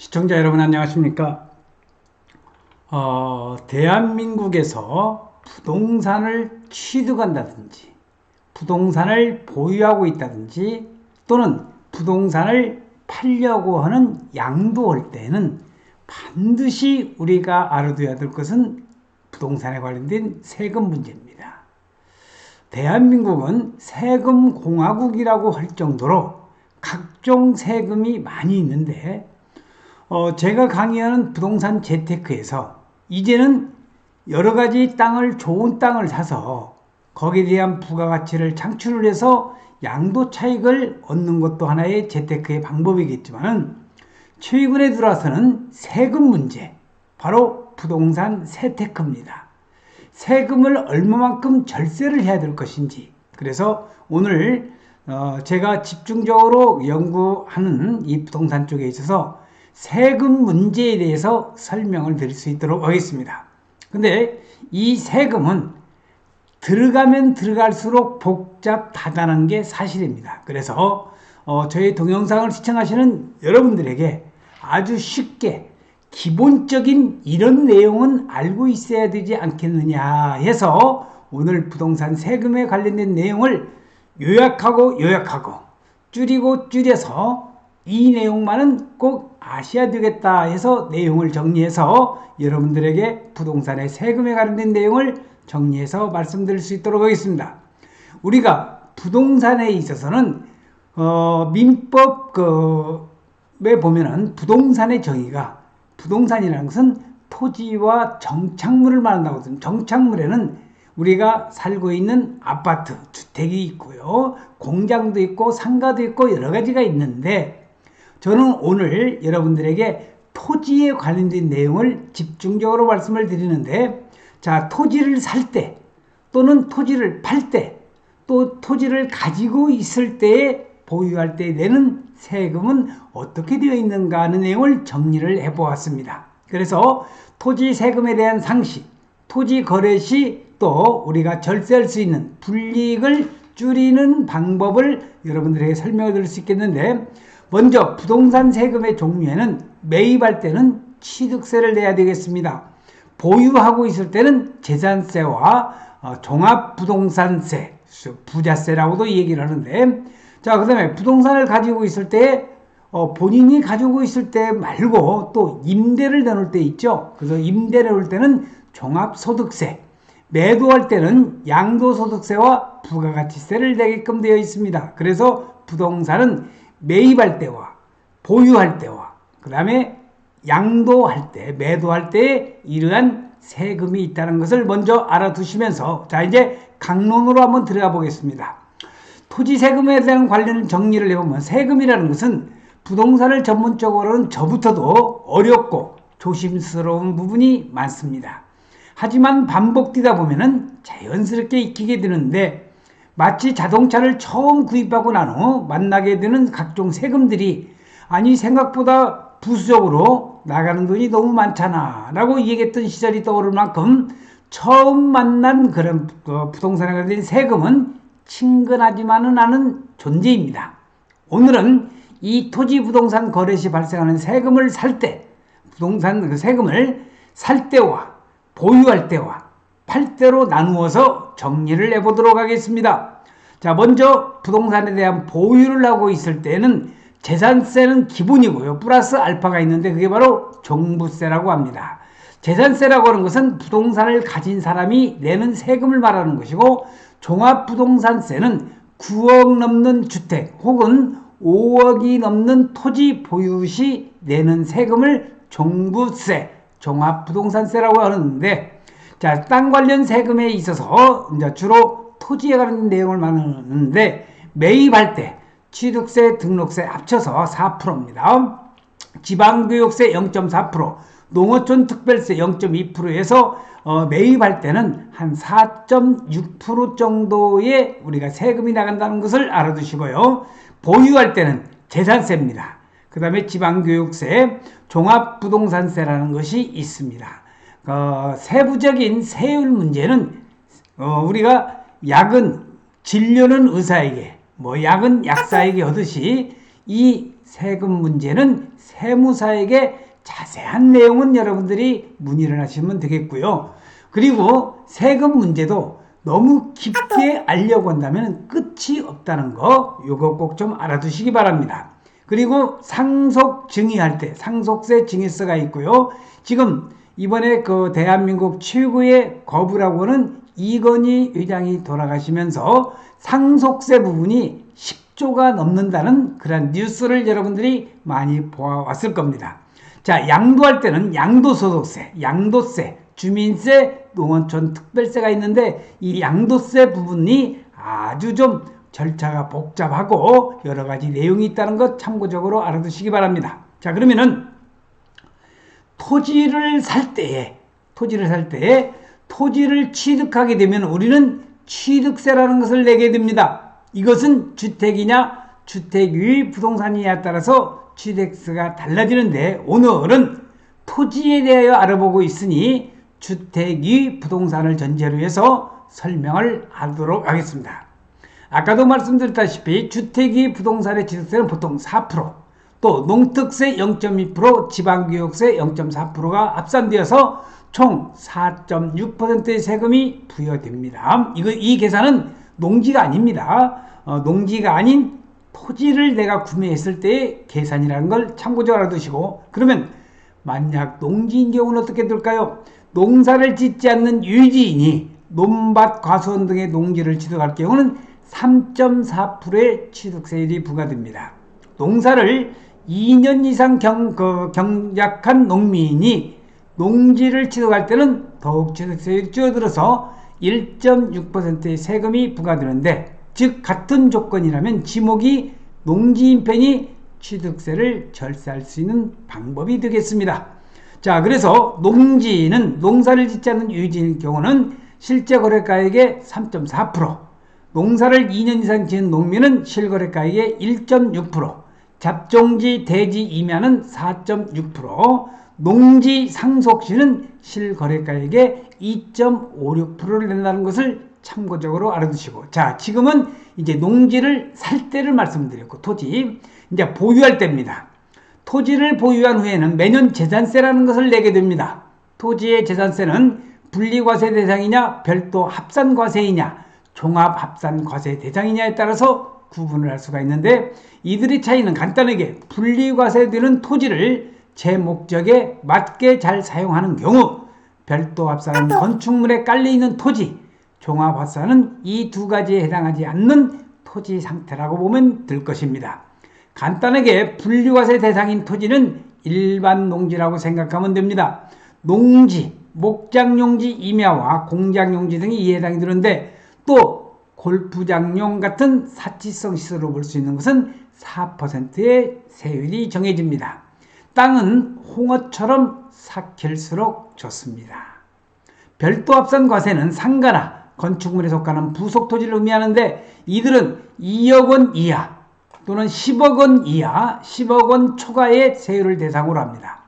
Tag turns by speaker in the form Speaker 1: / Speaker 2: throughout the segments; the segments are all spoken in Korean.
Speaker 1: 시청자 여러분 안녕하십니까? 대한민국에서 부동산을 취득한다든지 부동산을 보유하고 있다든지 또는 부동산을 팔려고 하는 양도할 때는 반드시 우리가 알아둬야 될 것은 부동산에 관련된 세금 문제입니다. 대한민국은 세금 공화국이라고 할 정도로 각종 세금이 많이 있는데 제가 강의하는 부동산 재테크에서 이제는 여러 가지 좋은 땅을 사서 거기에 대한 부가가치를 창출을 해서 양도 차익을 얻는 것도 하나의 재테크의 방법이겠지만 최근에 들어와서는 세금 문제, 바로 부동산 세테크입니다. 세금을 얼마만큼 절세를 해야 될 것인지, 그래서 오늘 제가 집중적으로 연구하는 이 부동산 쪽에 있어서 세금 문제에 대해서 설명을 드릴 수 있도록 하겠습니다. 근데 이 세금은 들어가면 들어갈수록 복잡하다는 게 사실입니다. 그래서 저희 동영상을 시청하시는 여러분들에게 아주 쉽게 기본적인 이런 내용은 알고 있어야 되지 않겠느냐 해서 오늘 부동산 세금에 관련된 내용을 요약하고 줄이고 줄여서 이 내용만은 꼭 아셔야 되겠다 해서 내용을 정리해서 여러분들에게 부동산의 세금에 관련된 내용을 정리해서 말씀드릴 수 있도록 하겠습니다. 우리가 부동산에 있어서는 민법에 보면은 부동산의 정의가, 부동산이라는 것은 토지와 정착물을 말한다거든요. 정착물에는 우리가 살고 있는 아파트, 주택이 있고요, 공장도 있고 상가도 있고 여러 가지가 있는데, 저는 오늘 여러분들에게 토지에 관련된 내용을 집중적으로 말씀을 드리는데, 자, 토지를 살 때 또는 토지를 팔 때 또 토지를 가지고 있을 때에 보유할 때 내는 세금은 어떻게 되어 있는가 하는 내용을 정리를 해보았습니다. 그래서 토지 세금에 대한 상식, 토지 거래 시 또 우리가 절세할 수 있는 불이익을 줄이는 방법을 여러분들에게 설명을 드릴 수 있겠는데, 먼저 부동산 세금의 종류에는 매입할 때는 취득세를 내야 되겠습니다. 보유하고 있을 때는 재산세와 종합부동산세, 부자세라고도 얘기를 하는데, 자, 그 다음에 부동산을 가지고 있을 때 본인이 가지고 있을 때 말고 또 임대를 내놓을 때 있죠. 그래서 임대를 내놓을 때는 종합소득세, 매도할 때는 양도소득세와 부가가치세를 내게끔 되어 있습니다. 그래서 부동산은 매입할 때와 보유할 때와 그 다음에 양도할 때, 매도할 때에 이러한 세금이 있다는 것을 먼저 알아두시면서, 자, 이제 강론으로 한번 들어가 보겠습니다. 토지 세금에 대한 관련 정리를 해보면, 세금이라는 것은 부동산을 전문적으로는 저부터도 어렵고 조심스러운 부분이 많습니다. 하지만 반복되다 보면은 자연스럽게 익히게 되는데, 마치 자동차를 처음 구입하고 난 후 만나게 되는 각종 세금들이, 아니 생각보다 부수적으로 나가는 돈이 너무 많잖아 라고 얘기했던 시절이 떠오를 만큼 처음 만난 그런 부동산에 관련된 세금은 친근하지만은 않은 존재입니다. 오늘은 이 토지 부동산 거래 시 발생하는 세금을 살 때, 부동산 그 세금을 살 때와 보유할 때와 팔 때로 나누어서 정리를 해보도록 하겠습니다. 자, 먼저 부동산에 대한 보유를 하고 있을 때는 재산세는 기본이고요, 플러스 알파가 있는데 그게 바로 종부세라고 합니다. 재산세라고 하는 것은 부동산을 가진 사람이 내는 세금을 말하는 것이고, 종합부동산세는 9억 넘는 주택 혹은 5억이 넘는 토지 보유 시 내는 세금을 종부세, 종합부동산세라고 하는데, 자, 땅 관련 세금에 있어서 이제 주로 토지에 관한 내용을 말하는데, 매입할 때 취득세, 등록세 합쳐서 4%입니다. 지방교육세 0.4%, 농어촌 특별세 0.2%에서 매입할 때는 한 4.6% 정도의 우리가 세금이 나간다는 것을 알아두시고요. 보유할 때는 재산세입니다. 그 다음에 지방교육세, 종합부동산세라는 것이 있습니다. 세부적인 세율 문제는 우리가 약은 진료는 의사에게, 약은 약사에게 하듯이 이 세금 문제는 세무사에게 자세한 내용은 여러분들이 문의를 하시면 되겠고요. 그리고 세금 문제도 너무 깊게 알려고 한다면 끝이 없다는 거, 요거 꼭 좀 알아두시기 바랍니다. 그리고 상속 증의할 때 상속세 증의서가 있고요. 지금 이번에 그 대한민국 최고의 거부라고는 이건희 회장이 돌아가시면서 상속세 부분이 10조가 넘는다는 그런 뉴스를 여러분들이 많이 보아왔을 겁니다. 자, 양도할 때는 양도소득세, 양도세, 주민세, 농어촌 특별세가 있는데 이 양도세 부분이 아주 좀 절차가 복잡하고 여러 가지 내용이 있다는 것 참고적으로 알아두시기 바랍니다. 자, 그러면은 토지를 살 때에 토지를 취득하게 되면 우리는 취득세라는 것을 내게 됩니다. 이것은 주택이냐 주택 부동산이냐에 따라서 취득세가 달라지는데 오늘은 토지에 대하여 알아보고 있으니 주택 부동산을 전제로 해서 설명을 하도록 하겠습니다. 아까도 말씀드렸다시피 주택 부동산의 취득세는 보통 4%, 또 농특세 0.2%, 지방교육세 0.4%가 합산되어서 총 4.6%의 세금이 부여됩니다. 이 계산은 농지가 아닙니다. 농지가 아닌 토지를 내가 구매했을 때의 계산이라는 걸 참고적으로 알아두시고, 그러면 만약 농지인 경우는 어떻게 될까요? 농사를 짓지 않는 유지인이 논밭, 과수원 등의 농지를 취득할 경우는 3.4%의 취득세율이 부과됩니다. 농사를 2년 이상 경작한 농민이 농지를 취득할 때는 더욱 취득세율이 줄어들어서 1.6%의 세금이 부과되는데, 즉 같은 조건이라면 지목이 농지인 편이 취득세를 절세할 수 있는 방법이 되겠습니다. 자, 그래서 농지는 농사를 짓지 않는 유지인 경우는 실제 거래가액의 3.4%, 농사를 2년 이상 지은 농민은 실거래가액의 1.6%, 잡종지, 대지 임야는 4.6%, 농지 상속시는 실거래가액의 2.56%를 낸다는 것을 참고적으로 알아두시고, 자, 지금은 이제 농지를 살 때를 말씀드렸고, 토지, 이제 보유할 때입니다. 토지를 보유한 후에는 매년 재산세라는 것을 내게 됩니다. 토지의 재산세는 분리과세 대상이냐, 별도 합산과세이냐, 종합합산과세 대상이냐에 따라서 구분을 할 수가 있는데, 이들의 차이는 간단하게 분리과세되는 토지를 제 목적에 맞게 잘 사용하는 경우, 별도 합산은 건축물에 깔려있는 토지, 종합합산은 이 두 가지에 해당하지 않는 토지 상태라고 보면 될 것입니다. 간단하게 분리과세 대상인 토지는 일반 농지라고 생각하면 됩니다. 농지, 목장용지 임야와 공장용지 등이 이에 해당이 되는데, 또 골프장용 같은 사치성 시설로 볼 수 있는 것은 4%의 세율이 정해집니다. 땅은 홍어처럼 삭힐수록 좋습니다. 별도 합산 과세는 상가나 건축물에 속하는 부속 토지를 의미하는데, 이들은 2억 원 이하 또는 10억 원 이하, 10억 원 초과의 세율을 대상으로 합니다.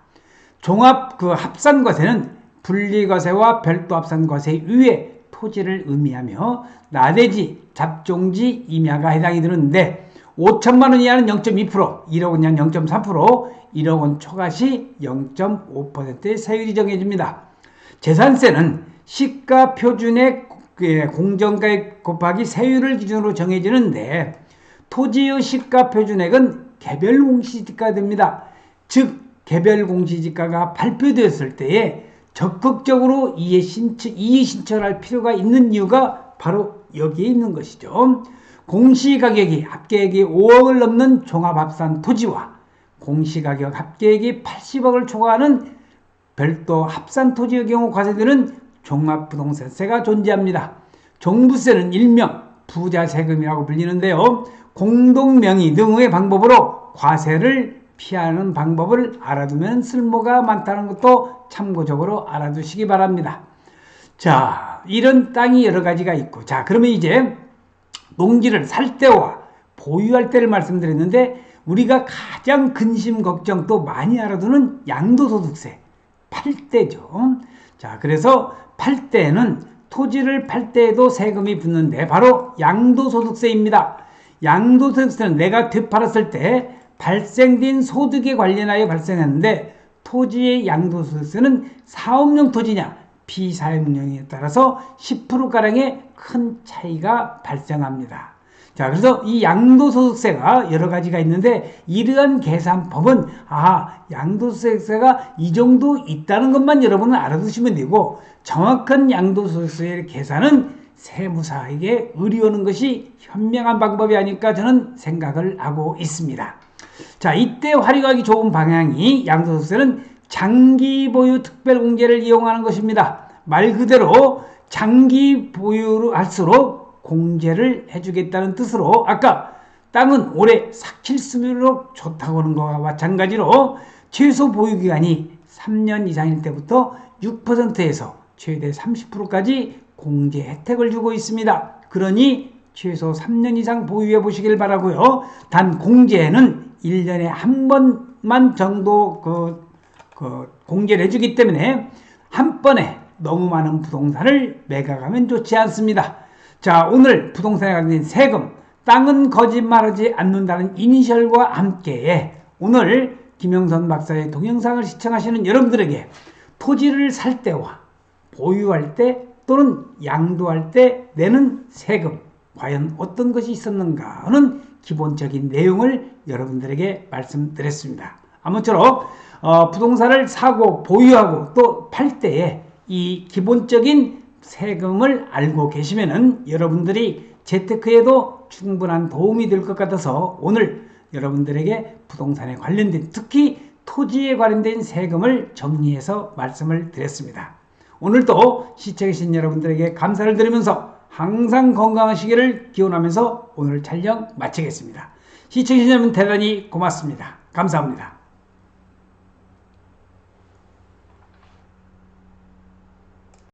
Speaker 1: 종합 합산과세는 분리과세와 별도 합산과세 위에 토지를 의미하며 나대지, 잡종지, 임야가 해당이 되는데, 5천만 원 이하는 0.2%, 1억 원 이하는 0.3%, 1억 원 초과 시 0.5%의 세율이 정해집니다. 재산세는 시가 표준의 공정가액 곱하기 세율을 기준으로 정해지는데, 토지의 시가 표준액은 개별 공시지가가 됩니다. 즉 개별 공시지가가 발표되었을 때에 적극적으로 이의 신청할 필요가 있는 이유가 바로 여기에 있는 것이죠. 공시가격이 합계액이 5억을 넘는 종합합산 토지와 공시가격 합계액이 80억을 초과하는 별도 합산 토지의 경우 과세되는 종합부동산세가 존재합니다. 종부세는 일명 부자세금이라고 불리는데요. 공동명의 등의 방법으로 과세를 피하는 방법을 알아두면 쓸모가 많다는 것도 참고적으로 알아두시기 바랍니다. 자, 이런 땅이 여러 가지가 있고, 자, 그러면 이제 농지를 살 때와 보유할 때를 말씀드렸는데, 우리가 가장 근심 걱정 또 많이 알아두는 양도소득세, 팔 때죠. 자, 그래서 팔 때는 토지를 팔 때에도 세금이 붙는데 바로 양도소득세입니다. 양도소득세는 내가 되팔았을 때 발생된 소득에 관련하여 발생하는데 토지의 양도소득세는 사업용 토지냐 비사업용에 따라서 10%가량의 큰 차이가 발생합니다. 자, 그래서 이 양도소득세가 여러 가지가 있는데 이러한 계산법은 양도소득세가 이 정도 있다는 것만 여러분은 알아두시면 되고 정확한 양도소득세의 계산은 세무사에게 의뢰하는 것이 현명한 방법이 아닐까 저는 생각을 하고 있습니다. 자, 이때 활용하기 좋은 방향이 양도소득세는 장기 보유 특별공제를 이용하는 것입니다. 말 그대로 장기 보유를 할수록 공제를 해주겠다는 뜻으로 아까 땅은 오래 삭힐수록 좋다고 하는 것과 마찬가지로 최소 보유기간이 3년 이상일 때부터 6%에서 최대 30%까지 공제 혜택을 주고 있습니다. 그러니 최소 3년 이상 보유해 보시길 바라고요. 단 공제는 1년에 한 번만 정도 공제를 해주기 때문에 한 번에 너무 많은 부동산을 매각하면 좋지 않습니다. 자, 오늘 부동산에 관련된 세금, 땅은 거짓말하지 않는다는 이니셜과 함께 오늘 김영선 박사의 동영상을 시청하시는 여러분들에게 토지를 살 때와 보유할 때 또는 양도할 때 내는 세금 과연 어떤 것이 있었는가 하는 기본적인 내용을 여러분들에게 말씀드렸습니다. 아무쪼록 부동산을 사고 보유하고 또 팔 때에 이 기본적인 세금을 알고 계시면은 여러분들이 재테크에도 충분한 도움이 될 것 같아서 오늘 여러분들에게 부동산에 관련된 특히 토지에 관련된 세금을 정리해서 말씀을 드렸습니다. 오늘도 시청해주신 여러분들에게 감사를 드리면서 항상 건강하시기를 기원하면서 오늘 촬영 마치겠습니다. 시청해주신 여러분 대단히 고맙습니다. 감사합니다.